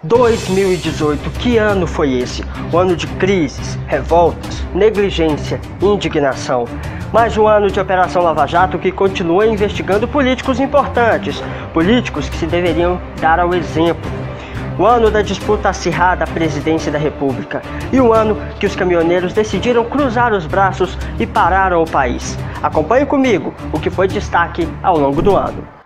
2018, que ano foi esse? Um ano de crises, revoltas, negligência e indignação. Mais um ano de Operação Lava Jato que continua investigando políticos importantes, políticos que se deveriam dar ao exemplo. O ano da disputa acirrada à presidência da República e o ano que os caminhoneiros decidiram cruzar os braços e pararam o país. Acompanhe comigo o que foi destaque ao longo do ano.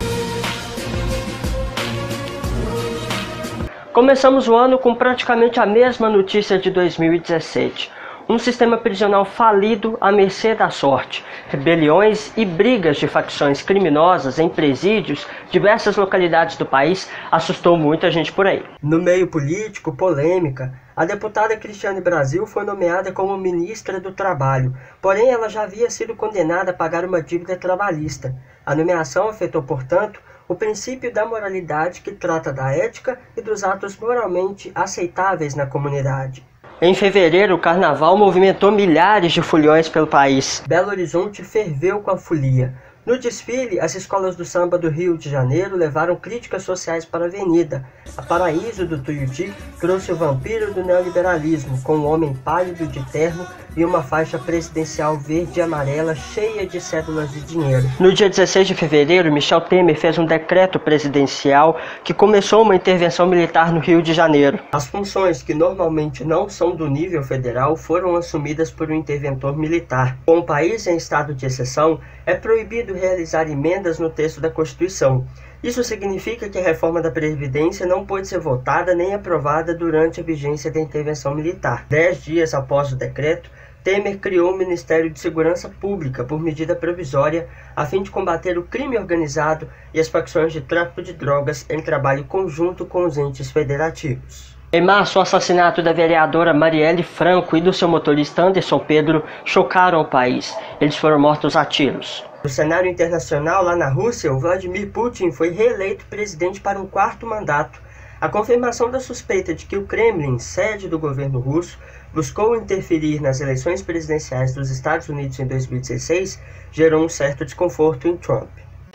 Começamos o ano com praticamente a mesma notícia de 2017. Um sistema prisional falido à mercê da sorte, rebeliões e brigas de facções criminosas em presídios, diversas localidades do país, assustou muita gente por aí. No meio político, polêmica, a deputada Cristiane Brasil foi nomeada como ministra do Trabalho, porém ela já havia sido condenada a pagar uma dívida trabalhista. A nomeação afetou, portanto, o princípio da moralidade que trata da ética e dos atos moralmente aceitáveis na comunidade. Em fevereiro, o carnaval movimentou milhares de foliões pelo país. Belo Horizonte ferveu com a folia. No desfile, as escolas do samba do Rio de Janeiro levaram críticas sociais para a avenida. A Paraíso do Tuiuti trouxe o vampiro do neoliberalismo, com um homem pálido de terno e uma faixa presidencial verde e amarela cheia de cédulas de dinheiro. No dia 16 de fevereiro, Michel Temer fez um decreto presidencial que começou uma intervenção militar no Rio de Janeiro. As funções que normalmente não são do nível federal foram assumidas por um interventor militar. Com o país em estado de exceção, é proibido realizar emendas no texto da Constituição. Isso significa que a reforma da Previdência não pôde ser votada nem aprovada durante a vigência da intervenção militar. 10 dias após o decreto, Temer criou o Ministério de Segurança Pública por medida provisória a fim de combater o crime organizado e as facções de tráfico de drogas em trabalho conjunto com os entes federativos. Em março, o assassinato da vereadora Marielle Franco e do seu motorista Anderson Pedro chocaram o país. Eles foram mortos a tiros. No cenário internacional, lá na Rússia, o Vladimir Putin foi reeleito presidente para um 4º mandato. A confirmação da suspeita de que o Kremlin, sede do governo russo, buscou interferir nas eleições presidenciais dos Estados Unidos em 2016 gerou um certo desconforto em Trump.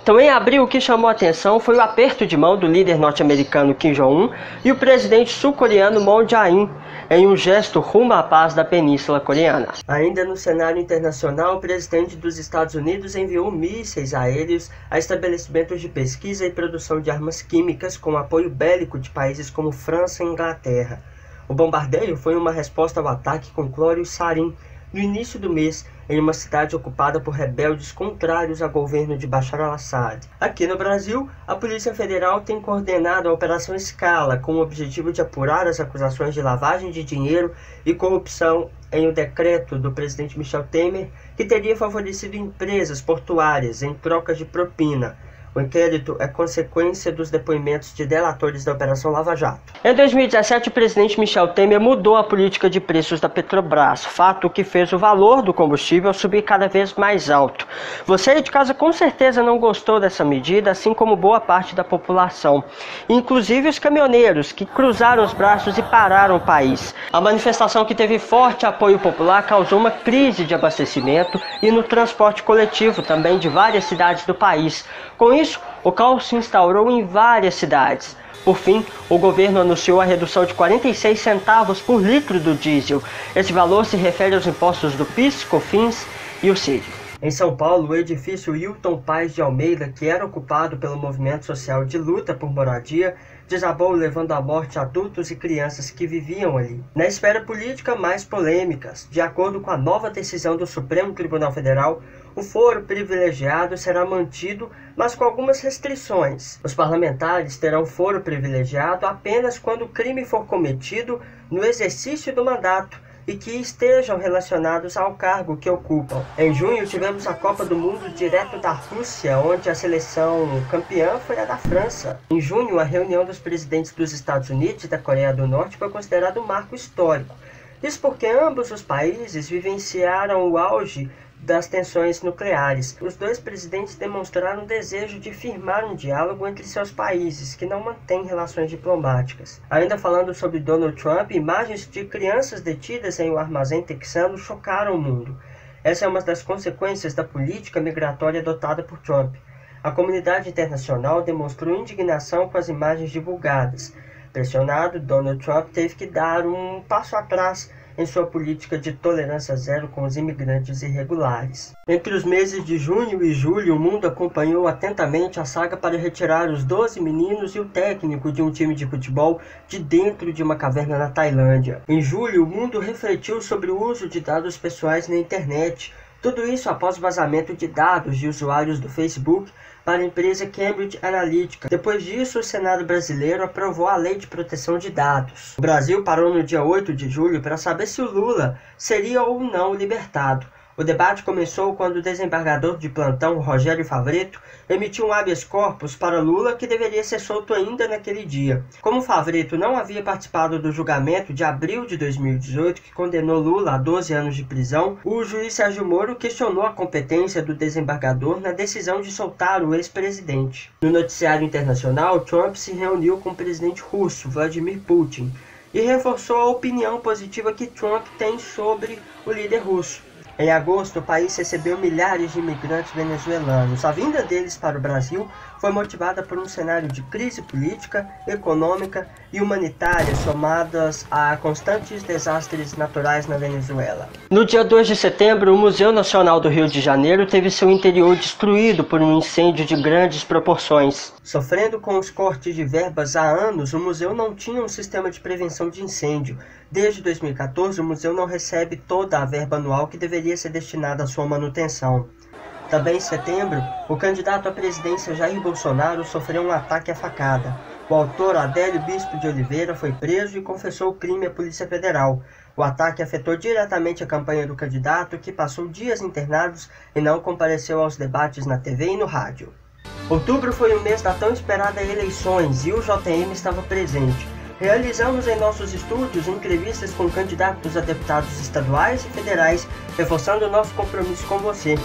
Então, em abril, o que chamou a atenção foi o aperto de mão do líder norte-americano Kim Jong-un e o presidente sul-coreano Moon Jae-in, em um gesto rumo à paz da Península Coreana. Ainda no cenário internacional, o presidente dos Estados Unidos enviou mísseis aéreos a estabelecimentos de pesquisa e produção de armas químicas com apoio bélico de países como França e Inglaterra. O bombardeio foi uma resposta ao ataque com cloro e sarin no início do mês, em uma cidade ocupada por rebeldes contrários ao governo de Bashar al-Assad. Aqui no Brasil, a Polícia Federal tem coordenado a Operação Scala, com o objetivo de apurar as acusações de lavagem de dinheiro e corrupção em um decreto do presidente Michel Temer, que teria favorecido empresas portuárias em troca de propina. O inquérito é consequência dos depoimentos de delatores da Operação Lava Jato. Em 2017, o presidente Michel Temer mudou a política de preços da Petrobras, fato que fez o valor do combustível subir cada vez mais alto. Você aí de casa com certeza não gostou dessa medida, assim como boa parte da população, inclusive os caminhoneiros, que cruzaram os braços e pararam o país. A manifestação, que teve forte apoio popular, causou uma crise de abastecimento e no transporte coletivo também de várias cidades do país. Com isso, o caos se instaurou em várias cidades. Por fim, o governo anunciou a redução de 46 centavos por litro do diesel. Esse valor se refere aos impostos do PIS, COFINS e o CID. Em São Paulo, o edifício Hilton Paz de Almeida, que era ocupado pelo movimento social de luta por moradia, desabou, levando à morte adultos e crianças que viviam ali. Na esfera política, mais polêmicas. De acordo com a nova decisão do Supremo Tribunal Federal, o foro privilegiado será mantido, mas com algumas restrições. Os parlamentares terão foro privilegiado apenas quando o crime for cometido no exercício do mandato e que estejam relacionados ao cargo que ocupam. Em junho, tivemos a Copa do Mundo direto da Rússia, onde a seleção campeã foi a da França. Em junho, a reunião dos presidentes dos Estados Unidos e da Coreia do Norte foi considerada um marco histórico. Isso porque ambos os países vivenciaram o auge das tensões nucleares. Os dois presidentes demonstraram o desejo de firmar um diálogo entre seus países, que não mantêm relações diplomáticas. Ainda falando sobre Donald Trump, imagens de crianças detidas em um armazém texano chocaram o mundo. Essa é uma das consequências da política migratória adotada por Trump. A comunidade internacional demonstrou indignação com as imagens divulgadas. Pressionado, Donald Trump teve que dar um passo atrás em sua política de tolerância zero com os imigrantes irregulares. Entre os meses de junho e julho, o mundo acompanhou atentamente a saga para retirar os 12 meninos e o técnico de um time de futebol de dentro de uma caverna na Tailândia. Em julho, o mundo refletiu sobre o uso de dados pessoais na internet. Tudo isso após o vazamento de dados de usuários do Facebook para a empresa Cambridge Analytica. Depois disso, o Senado brasileiro aprovou a Lei de Proteção de Dados. O Brasil parou no dia 8 de julho para saber se o Lula seria ou não libertado. O debate começou quando o desembargador de plantão, Rogério Favretto, emitiu um habeas corpus para Lula que deveria ser solto ainda naquele dia. Como Favretto não havia participado do julgamento de abril de 2018 que condenou Lula a 12 anos de prisão, o juiz Sérgio Moro questionou a competência do desembargador na decisão de soltar o ex-presidente. No noticiário internacional, Trump se reuniu com o presidente russo, Vladimir Putin, e reforçou a opinião positiva que Trump tem sobre o líder russo. Em agosto, o país recebeu milhares de imigrantes venezuelanos. A vinda deles para o Brasil foi motivada por um cenário de crise política, econômica e humanitária somadas a constantes desastres naturais na Venezuela. No dia 2 de setembro, o Museu Nacional do Rio de Janeiro teve seu interior destruído por um incêndio de grandes proporções. Sofrendo com os cortes de verbas há anos, o museu não tinha um sistema de prevenção de incêndio. Desde 2014, o museu não recebe toda a verba anual que deveria ser destinada à sua manutenção. Também em setembro, o candidato à presidência Jair Bolsonaro sofreu um ataque à facada. O autor Adélio Bispo de Oliveira foi preso e confessou o crime à Polícia Federal. O ataque afetou diretamente a campanha do candidato, que passou dias internados e não compareceu aos debates na TV e no rádio. Outubro foi o mês da tão esperada eleições e o JM estava presente. Realizamos em nossos estúdios entrevistas com candidatos a deputados estaduais e federais, reforçando o nosso compromisso com você.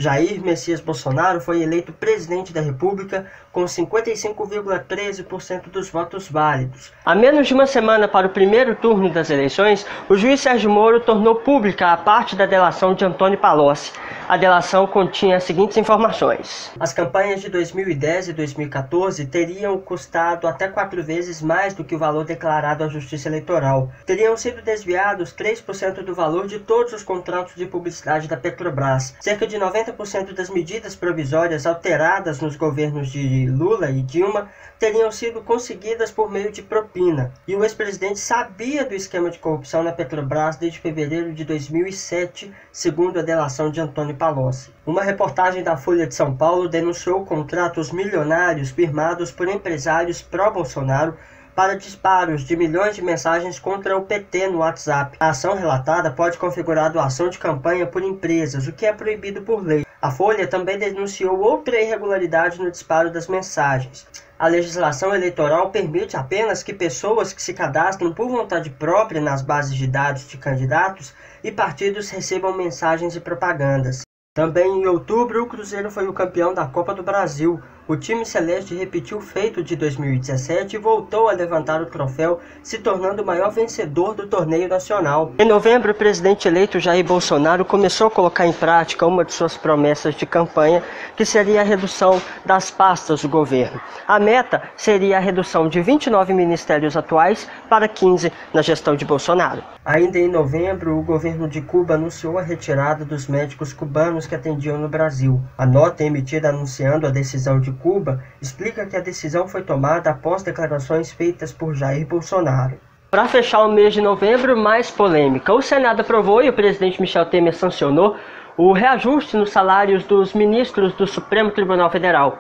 Jair Messias Bolsonaro foi eleito presidente da República com 55,13% dos votos válidos. A menos de uma semana para o primeiro turno das eleições, o juiz Sérgio Moro tornou pública a parte da delação de Antônio Palocci. A delação continha as seguintes informações. As campanhas de 2010 e 2014 teriam custado até 4 vezes mais do que o valor declarado à Justiça Eleitoral. Teriam sido desviados 3% do valor de todos os contratos de publicidade da Petrobras. Cerca de 90% das medidas provisórias alteradas nos governos de Lula e Dilma teriam sido conseguidas por meio de propina. E o ex-presidente sabia do esquema de corrupção na Petrobras desde fevereiro de 2007, segundo a delação de Antônio Palocci. Uma reportagem da Folha de São Paulo denunciou contratos milionários firmados por empresários pró-Bolsonaro para disparos de milhões de mensagens contra o PT no WhatsApp. A ação relatada pode configurar doação de campanha por empresas, o que é proibido por lei. A Folha também denunciou outra irregularidade no disparo das mensagens. A legislação eleitoral permite apenas que pessoas que se cadastram por vontade própria nas bases de dados de candidatos e partidos recebam mensagens e propagandas. Também em outubro, o Cruzeiro foi o campeão da Copa do Brasil. O time celeste repetiu o feito de 2017 e voltou a levantar o troféu, se tornando o maior vencedor do torneio nacional. Em novembro, o presidente eleito Jair Bolsonaro começou a colocar em prática uma de suas promessas de campanha, que seria a redução das pastas do governo. A meta seria a redução de 29 ministérios atuais para 15 na gestão de Bolsonaro. Ainda em novembro, o governo de Cuba anunciou a retirada dos médicos cubanos que atendiam no Brasil. A nota emitida anunciando a decisão de Cuba explica que a decisão foi tomada após declarações feitas por Jair Bolsonaro. Para fechar o mês de novembro, mais polêmica. O Senado aprovou e o presidente Michel Temer sancionou o reajuste nos salários dos ministros do Supremo Tribunal Federal.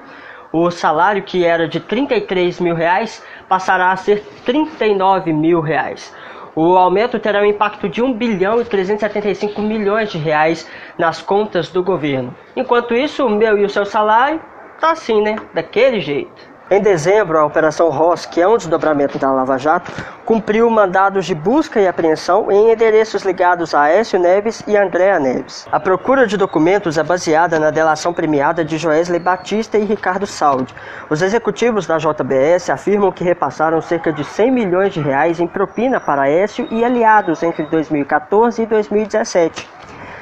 O salário, que era de R$ 33 mil, passará a ser R$ 39 mil. O aumento terá um impacto de 1 bilhão e 375 milhões de reais nas contas do governo. Enquanto isso, o meu e o seu salário tá assim, né? Daquele jeito. Em dezembro, a Operação Ross, que é um desdobramento da Lava Jato, cumpriu mandados de busca e apreensão em endereços ligados a Aécio Neves e Andréa Neves. A procura de documentos é baseada na delação premiada de Joesley Batista e Ricardo Saldi. Os executivos da JBS afirmam que repassaram cerca de 100 milhões de reais em propina para Aécio e aliados entre 2014 e 2017.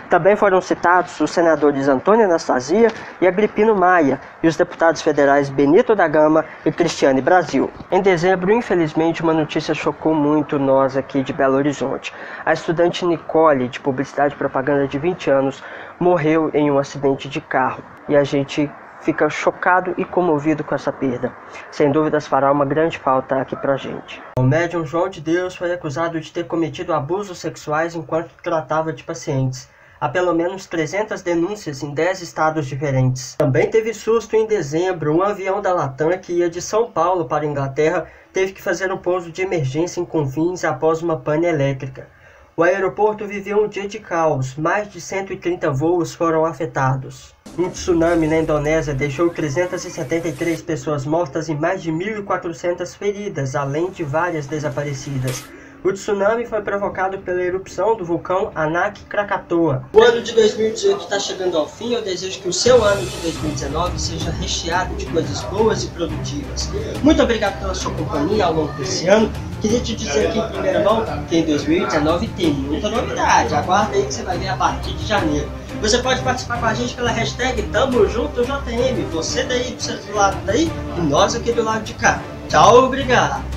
Também foram citados os senadores Antônio Anastasia e Agripino Maia e os deputados federais Benito da Gama e Cristiane Brasil. Em dezembro, infelizmente, uma notícia chocou muito nós aqui de Belo Horizonte. A estudante Nicole, de Publicidade e Propaganda de 20 anos, morreu em um acidente de carro e a gente fica chocado e comovido com essa perda. Sem dúvidas fará uma grande falta aqui pra gente. O médium João de Deus foi acusado de ter cometido abusos sexuais enquanto tratava de pacientes. Há pelo menos 300 denúncias em 10 estados diferentes. Também teve susto em dezembro. Um avião da Latam que ia de São Paulo para a Inglaterra teve que fazer um pouso de emergência em Confins após uma pane elétrica. O aeroporto viveu um dia de caos. Mais de 130 voos foram afetados. Um tsunami na Indonésia deixou 373 pessoas mortas e mais de 1.400 feridas, além de várias desaparecidas. O tsunami foi provocado pela erupção do vulcão Anak Krakatoa. O ano de 2018 está chegando ao fim. Eu desejo que o seu ano de 2019 seja recheado de coisas boas e produtivas. Muito obrigado pela sua companhia ao longo desse ano. Queria te dizer aqui em primeira mão que em 2019 tem muita novidade. Aguarda aí que você vai ver a partir de janeiro. Você pode participar com a gente pela hashtag TamoJuntoJM. Você daí do lado daí e nós aqui do lado de cá. Tchau, obrigado!